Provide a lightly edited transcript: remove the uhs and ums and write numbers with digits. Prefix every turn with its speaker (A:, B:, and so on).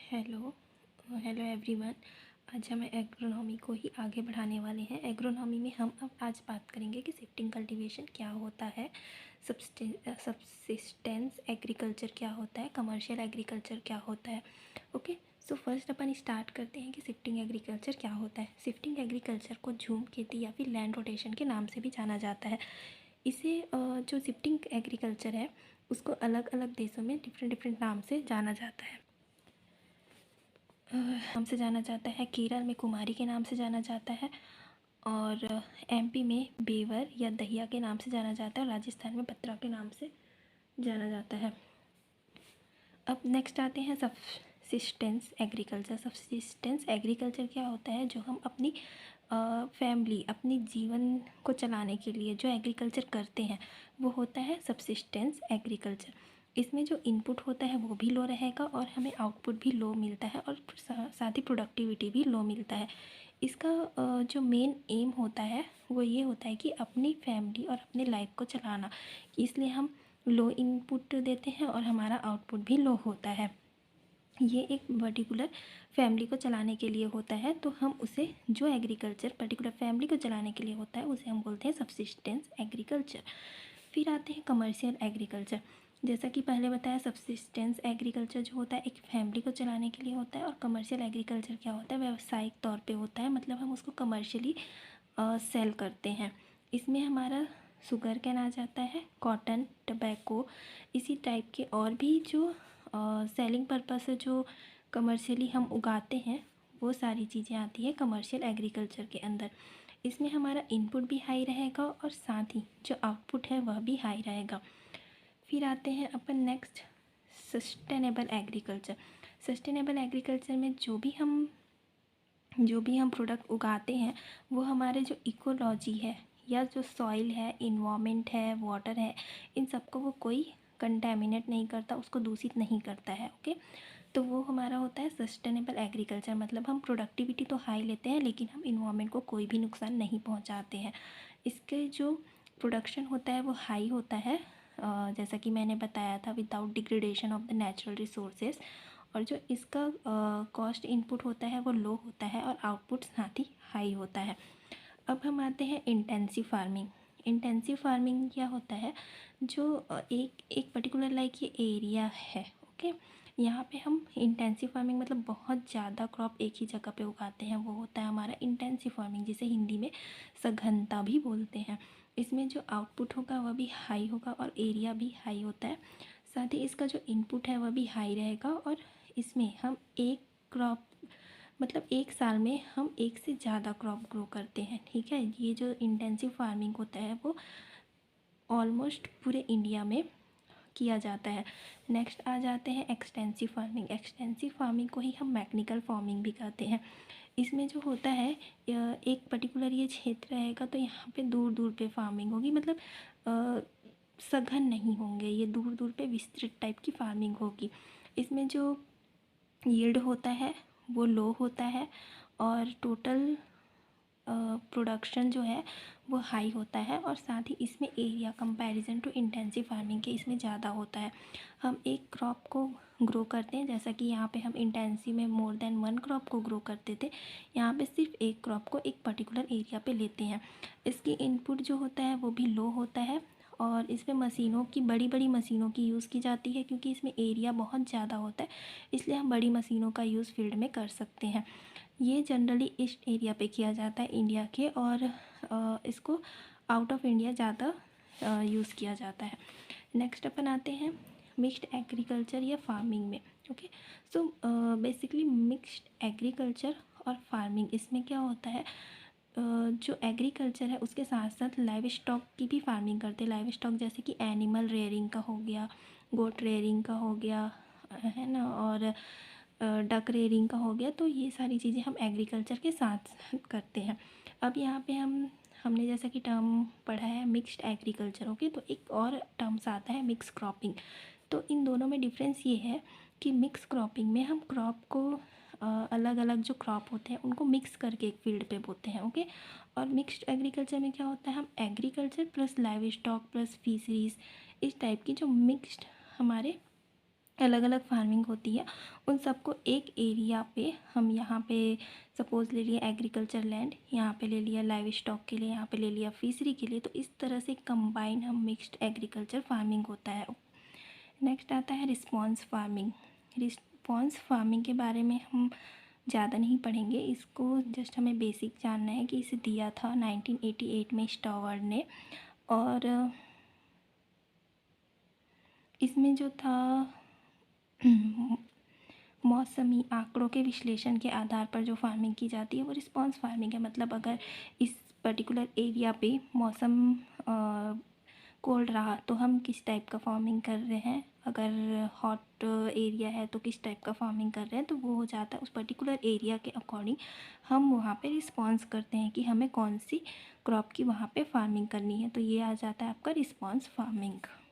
A: Hello hello everyone. आज हम agronomy को ही आगे बढ़ाने वाले हैं। एग्रोनॉमी में हम अब आज बात करेंगे कि शिफ्टिंग कल्टीवेशन क्या होता है, सबसिस्टेंस एग्रीकल्चर क्या होता है, कमर्शियल एग्रीकल्चर क्या होता है। ओके, सो फर्स्ट अपन स्टार्ट करते हैं कि शिफ्टिंग एग्रीकल्चर क्या होता है। शिफ्टिंग एग्रीकल्चर को झूम खेती या फिर लैंड रोटेशन के नाम से भी जाना जाता है। इसे जो शिफ्टिंग एग्रीकल्चर है उसको अलग अलग देशों में डिफरेंट डिफरेंट नाम से जाना जाता है। नाम से जाना जाता है, केरल में कुमारी के नाम से जाना जाता है, और एमपी में बेवर या दहिया के नाम से जाना जाता है, और राजस्थान में पत्रा के नाम से जाना जाता है। अब नेक्स्ट आते हैं सबसिस्टेंस एग्रीकल्चर। सबसिस्टेंस एग्रीकल्चर क्या होता है? जो हम अपनी फैमिली, अपनी जीवन को चलाने के लिए जो एग्रीकल्चर करते हैं वो होता है सबसिस्टेंस एग्रीकल्चर। इसमें जो इनपुट होता है वो भी लो रहेगा और हमें आउटपुट भी लो मिलता है, और साथ ही प्रोडक्टिविटी भी लो मिलता है। इसका जो मेन एम होता है वो ये होता है कि अपनी फैमिली और अपने लाइफ को चलाना, इसलिए हम लो इनपुट देते हैं और हमारा आउटपुट भी लो होता है। ये एक पर्टिकुलर फैमिली को चलाने के लिए होता है, तो हम उसे, जो एग्रीकल्चर पर्टिकुलर फैमिली को चलाने के लिए होता है उसे हम बोलते हैं सबसिस्टेंस एग्रीकल्चर। फिर आते हैं कमर्शियल एग्रीकल्चर। जैसा कि पहले बताया, सबसिस्टेंस एग्रीकल्चर जो होता है एक फैमिली को चलाने के लिए होता है, और कमर्शियल एग्रीकल्चर क्या होता है? व्यावसायिक तौर पे होता है, मतलब हम उसको कमर्शियली सेल करते हैं। इसमें हमारा शुगर कैन आ जाता है, कॉटन, टबैको, इसी टाइप के और भी जो सेलिंग पर्पस से जो कमर्शियली हम उगाते हैं वो सारी चीज़ें आती है कमर्शियल एग्रीकल्चर के अंदर। इसमें हमारा इनपुट भी हाई रहेगा और साथ ही जो आउटपुट है वह भी हाई रहेगा। फिर आते हैं अपन next, sustainable agriculture. Sustainable agriculture में जो भी हम प्रोडक्ट उगाते हैं वो हमारे जो इकोलॉजी है या जो सॉइल है, इन्वामेंट है, वाटर है, इन सबको वो कोई कंटेमिनेट नहीं करता, उसको दूषित नहीं करता है। ओके, तो वो हमारा होता है सस्टेनेबल एग्रीकल्चर। मतलब हम प्रोडक्टिविटी तो हाई लेते हैं लेकिन हम इन्वामेंट को कोई भी नुकसान नहीं पहुंचाते हैं। इसके जो प्रोडक्शन होता है वो हाई होता है, जैसा कि मैंने बताया था, without degradation of the natural resources. और जो इसका कॉस्ट इनपुट होता है वो लो होता है और आउटपुट साथ ही हाई होता है। अब हम आते हैं इंटेंसिव फार्मिंग। इंटेंसिव फार्मिंग क्या होता है? जो एक पर्टिकुलर लाइक ये एरिया है, ओके, यहाँ पे हम इंटेंसिव फार्मिंग मतलब बहुत ज़्यादा क्रॉप एक ही जगह पे उगाते हैं, वो होता है हमारा इंटेंसिव फार्मिंग, जिसे हिंदी में सघनता भी बोलते हैं। इसमें जो आउटपुट होगा वह भी हाई होगा और एरिया भी हाई होता है, साथ ही इसका जो इनपुट है वह भी हाई रहेगा, और इसमें हम एक क्रॉप, मतलब एक साल में हम एक से ज़्यादा क्रॉप ग्रो करते हैं। ठीक है, ये जो इंटेंसिव फार्मिंग होता है वो ऑलमोस्ट पूरे इंडिया में किया जाता है। नेक्स्ट आ जाते हैं एक्सटेंसिव फार्मिंग। एक्सटेंसिव फार्मिंग को ही हम मैकेनिकल फार्मिंग भी कहते हैं। इसमें जो होता है, एक पर्टिकुलर ये क्षेत्र रहेगा तो यहाँ पे दूर दूर पे फार्मिंग होगी, मतलब सघन नहीं होंगे, ये दूर दूर पे विस्तृत टाइप की फार्मिंग होगी। इसमें जो यील्ड होता है वो लो होता है, और टोटल प्रोडक्शन जो है वो हाई होता है, और साथ ही इसमें area comparison to intensive farming के इसमें ज़्यादा होता है। हम एक क्रॉप को ग्रो करते हैं, जैसा कि यहाँ पे हम इंटेंसिव में मोर देन वन क्रॉप को ग्रो करते थे, यहाँ पे सिर्फ एक क्रॉप को एक पर्टिकुलर एरिया पे लेते हैं। इसकी इनपुट जो होता है वो भी लो होता है, और इसमें मशीनों की, बड़ी बड़ी मशीनों की यूज़ की जाती है, क्योंकि इसमें एरिया बहुत ज़्यादा होता है, इसलिए हम बड़ी मशीनों का यूज़ फील्ड में कर सकते हैं। ये जनरली ईस्ट एरिया पे किया जाता है इंडिया के, और इसको आउट ऑफ इंडिया ज़्यादा यूज़ किया जाता है। नेक्स्ट अपन आते हैं मिक्स्ड एग्रीकल्चर या फार्मिंग में। Okay, so basically mixed agriculture और फार्मिंग, इसमें क्या होता है, जो एग्रीकल्चर है उसके साथ साथ लाइव स्टॉक की भी फार्मिंग करते हैं। लाइव स्टॉक जैसे कि एनिमल रेयरिंग का हो गया, गोट रेयरिंग का हो गया, है ना, और डक रेयरिंग का हो गया, तो ये सारी चीज़ें हम एग्रीकल्चर के साथ साथ करते हैं। अब यहाँ पे हमने जैसा कि टर्म पढ़ा है मिक्स्ड एग्रीकल्चर, ओके, तो एक और टर्म्स आता है मिक्स क्रॉपिंग। तो इन दोनों में डिफरेंस ये है कि मिक्स क्रॉपिंग में हम क्रॉप को अलग अलग जो क्रॉप होते हैं उनको मिक्स करके एक फील्ड पे बोते हैं, ओके। और मिक्स्ड एग्रीकल्चर में क्या होता है, हम agriculture plus live stock plus fisheries, इस टाइप की जो मिक्स्ड हमारे अलग अलग फार्मिंग होती है, उन सबको एक एरिया पे हम यहाँ पे सपोज़ ले लिया एग्रीकल्चर लैंड, यहाँ पे ले लिया लाइव स्टॉक के लिए, यहाँ पे ले लिया फिशरी के लिए, तो इस तरह से कंबाइन हम मिक्स्ड एग्रीकल्चर फार्मिंग होता है। नेक्स्ट आता है रिस्पॉन्स फार्मिंग। रिस्पॉन्स फार्मिंग के बारे में हम ज़्यादा नहीं पढ़ेंगे, इसको जस्ट हमें बेसिक जानना है कि इसे दिया था 1988 में स्टोवर्ड ने, और इसमें जो था मौसमी आंकड़ों के विश्लेषण के आधार पर जो फार्मिंग की जाती है वो रिस्पॉन्स फार्मिंग है। मतलब अगर इस पर्टिकुलर एरिया पे मौसम कोल्ड रहा तो हम किस टाइप का फार्मिंग कर रहे हैं, अगर हॉट एरिया है तो किस टाइप का फार्मिंग कर रहे हैं, तो वो हो जाता है उस पर्टिकुलर एरिया के अकॉर्डिंग हम वहाँ पे रिस्पॉन्स करते हैं कि हमें कौन सी क्रॉप की वहाँ पे फार्मिंग करनी है, तो ये आ जाता है आपका रिस्पॉन्स फार्मिंग।